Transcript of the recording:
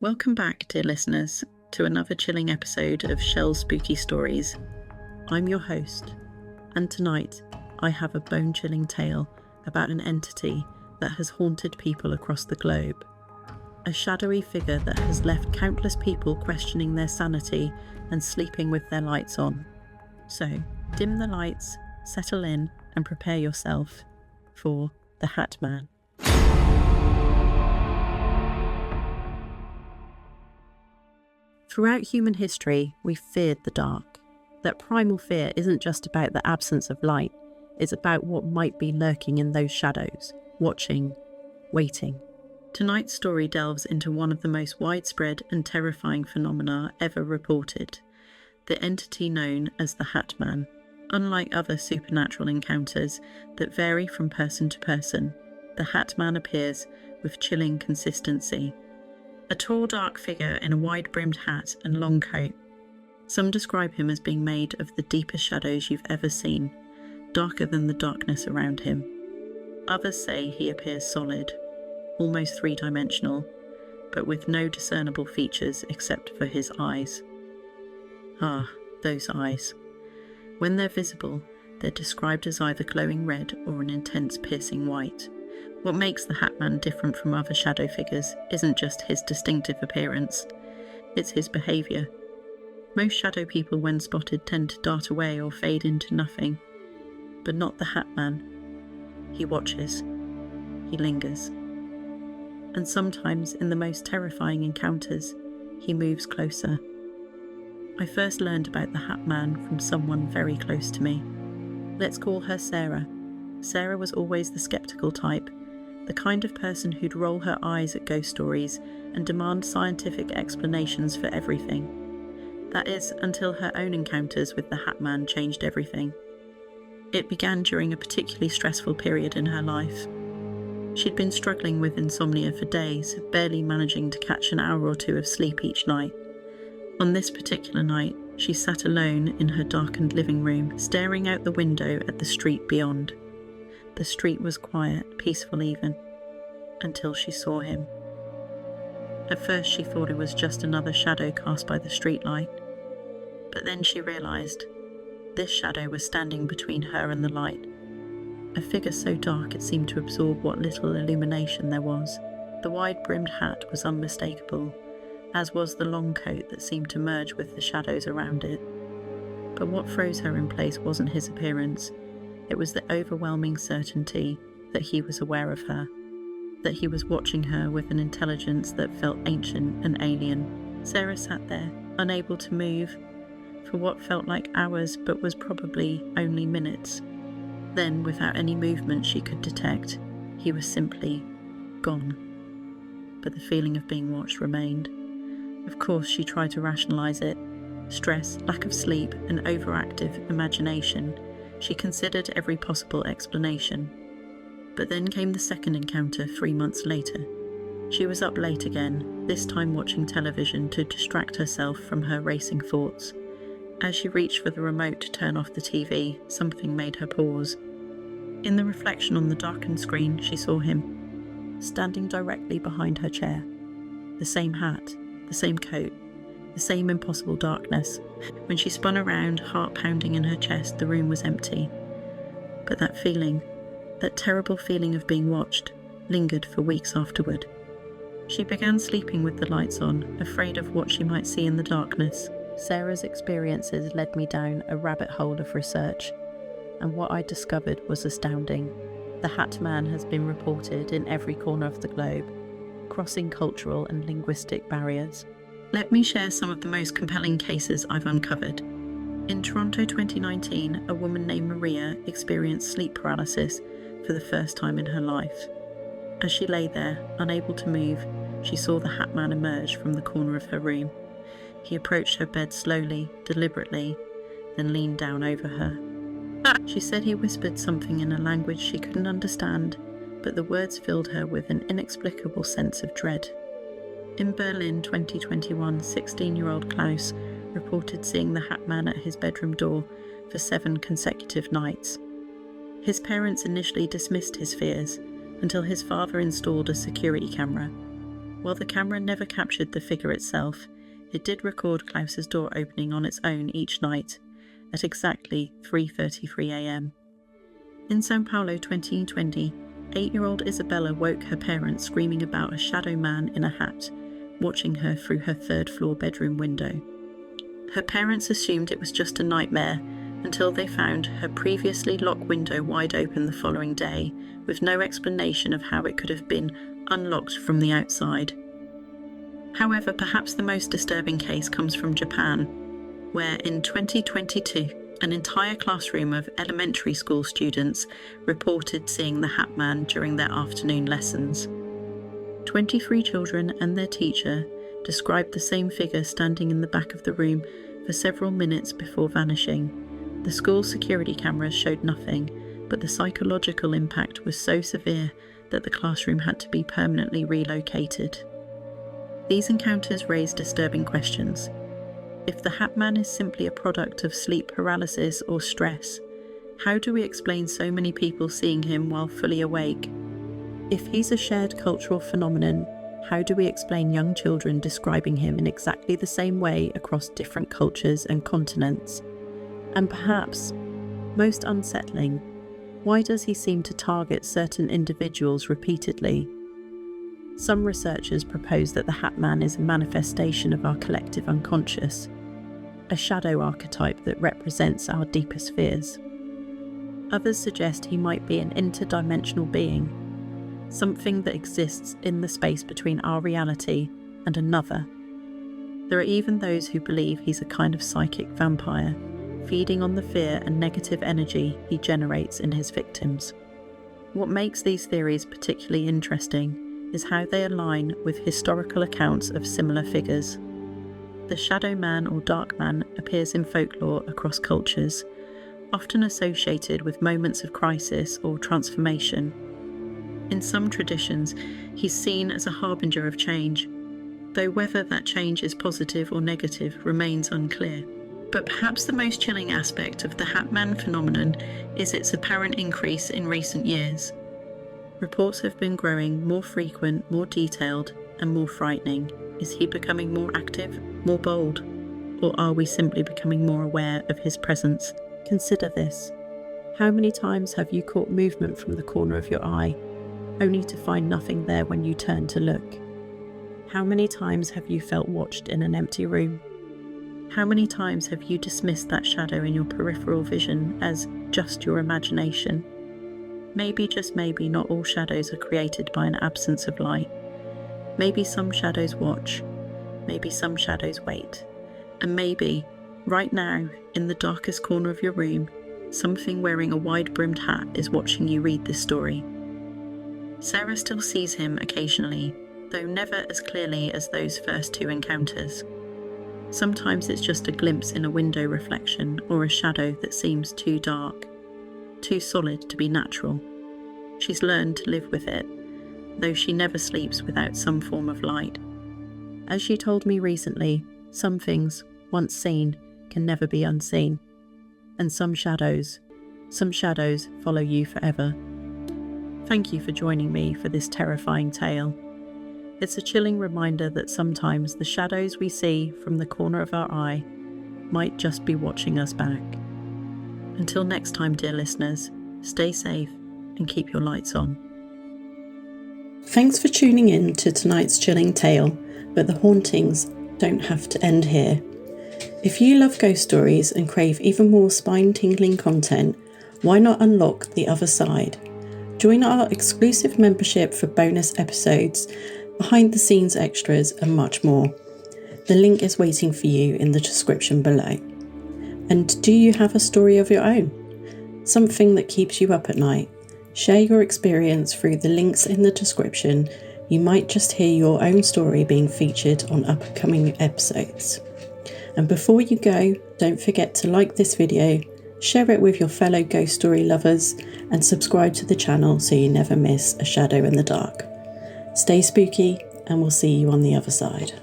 Welcome back, dear listeners, to another chilling episode of Shell's Spooky Stories. I'm your host, and tonight I have a bone-chilling tale about an entity that has haunted people across the globe. A shadowy figure that has left countless people questioning their sanity and sleeping with their lights on. So, dim the lights, settle in, and prepare yourself for the Hat Man. Throughout human history, we've feared the dark. That primal fear isn't just about the absence of light, it's about what might be lurking in those shadows, watching, waiting. Tonight's story delves into one of the most widespread and terrifying phenomena ever reported, the entity known as the Hat Man. Unlike other supernatural encounters that vary from person to person, the Hat Man appears with chilling consistency. A tall, dark figure in a wide-brimmed hat and long coat. Some describe him as being made of the deepest shadows you've ever seen, darker than the darkness around him. Others say he appears solid, almost three-dimensional, but with no discernible features except for his eyes. Ah, those eyes. When they're visible, they're described as either glowing red or an intense piercing white. What makes the Hat Man different from other shadow figures isn't just his distinctive appearance, it's his behaviour. Most shadow people when spotted tend to dart away or fade into nothing, but not the Hat Man. He watches, he lingers, and sometimes in the most terrifying encounters, he moves closer. I first learned about the Hat Man from someone very close to me. Let's call her Sarah. Sarah was always the sceptical type, the kind of person who'd roll her eyes at ghost stories and demand scientific explanations for everything. That is, until her own encounters with the Hat Man changed everything. It began during a particularly stressful period in her life. She'd been struggling with insomnia for days, barely managing to catch an hour or two of sleep each night. On this particular night, she sat alone in her darkened living room, staring out the window at the street beyond. The street was quiet, peaceful even, until she saw him. At first she thought it was just another shadow cast by the streetlight, but then she realised this shadow was standing between her and the light, a figure so dark it seemed to absorb what little illumination there was. The wide-brimmed hat was unmistakable, as was the long coat that seemed to merge with the shadows around it. But what froze her in place wasn't his appearance. It was the overwhelming certainty that he was aware of her, that he was watching her with an intelligence that felt ancient and alien. Sarah sat there, unable to move, for what felt like hours but was probably only minutes. Then, without any movement she could detect, he was simply gone. But the feeling of being watched remained. Of course, she tried to rationalise it. Stress, lack of sleep, and overactive imagination. She considered every possible explanation. But then came the second encounter 3 months later. She was up late again, this time watching television to distract herself from her racing thoughts. As she reached for the remote to turn off the TV, something made her pause. In the reflection on the darkened screen, she saw him, standing directly behind her chair. The same hat, the same coat, the same impossible darkness. When she spun around, heart pounding in her chest, the room was empty. But that feeling, that terrible feeling of being watched, lingered for weeks afterward. She began sleeping with the lights on, afraid of what she might see in the darkness. Sarah's experiences led me down a rabbit hole of research, and what I discovered was astounding. The Hat Man has been reported in every corner of the globe, crossing cultural and linguistic barriers. Let me share some of the most compelling cases I've uncovered. In Toronto 2019, a woman named Maria experienced sleep paralysis for the first time in her life. As she lay there, unable to move, she saw the Hat Man emerge from the corner of her room. He approached her bed slowly, deliberately, then leaned down over her. She said he whispered something in a language she couldn't understand, but the words filled her with an inexplicable sense of dread. In Berlin 2021, 16-year-old Klaus reported seeing the Hat Man at his bedroom door for 7 consecutive nights. His parents initially dismissed his fears until his father installed a security camera. While the camera never captured the figure itself, it did record Klaus's door opening on its own each night at exactly 3:33 a.m. In São Paulo 2020, 8-year-old Isabella woke her parents screaming about a shadow man in a hat, watching her through her third-floor bedroom window. Her parents assumed it was just a nightmare until they found her previously locked window wide open the following day, with no explanation of how it could have been unlocked from the outside. However, perhaps the most disturbing case comes from Japan, where in 2022, an entire classroom of elementary school students reported seeing the Hat Man during their afternoon lessons. 23 children and their teacher described the same figure standing in the back of the room for several minutes before vanishing. The school's security cameras showed nothing, but the psychological impact was so severe that the classroom had to be permanently relocated. These encounters raise disturbing questions. If the Hat Man is simply a product of sleep paralysis or stress, how do we explain so many people seeing him while fully awake? If he's a shared cultural phenomenon, how do we explain young children describing him in exactly the same way across different cultures and continents? And perhaps, most unsettling, why does he seem to target certain individuals repeatedly? Some researchers propose that the Hat Man is a manifestation of our collective unconscious, a shadow archetype that represents our deepest fears. Others suggest he might be an interdimensional being, something that exists in the space between our reality and another. There are even those who believe he's a kind of psychic vampire, feeding on the fear and negative energy he generates in his victims. What makes these theories particularly interesting is how they align with historical accounts of similar figures. The shadow man or dark man appears in folklore across cultures, often associated with moments of crisis or transformation. In some traditions, he's seen as a harbinger of change, though whether that change is positive or negative remains unclear. But perhaps the most chilling aspect of the Hat Man phenomenon is its apparent increase in recent years. Reports have been growing more frequent, more detailed, and more frightening. Is he becoming more active, more bold? Or are we simply becoming more aware of his presence? Consider this. How many times have you caught movement from the corner of your eye, only to find nothing there when you turn to look? How many times have you felt watched in an empty room? How many times have you dismissed that shadow in your peripheral vision as just your imagination? Maybe, just maybe, not all shadows are created by an absence of light. Maybe some shadows watch, maybe some shadows wait, and maybe, right now, in the darkest corner of your room, something wearing a wide-brimmed hat is watching you read this story. Sarah still sees him occasionally, though never as clearly as those first two encounters. Sometimes it's just a glimpse in a window reflection or a shadow that seems too dark, too solid to be natural. She's learned to live with it, though she never sleeps without some form of light. As she told me recently, some things, once seen, can never be unseen. And some shadows follow you forever. Thank you for joining me for this terrifying tale. It's a chilling reminder that sometimes the shadows we see from the corner of our eye might just be watching us back. Until next time, dear listeners, stay safe and keep your lights on. Thanks for tuning in to tonight's chilling tale, but the hauntings don't have to end here. If you love ghost stories and crave even more spine-tingling content, why not unlock the other side? Join our exclusive membership for bonus episodes, behind-the-scenes extras, and much more. The link is waiting for you in the description below. And do you have a story of your own? Something that keeps you up at night? Share your experience through the links in the description. You might just hear your own story being featured on upcoming episodes. And before you go, don't forget to like this video, share it with your fellow ghost story lovers, and subscribe to the channel so you never miss a shadow in the dark. Stay spooky, and we'll see you on the other side.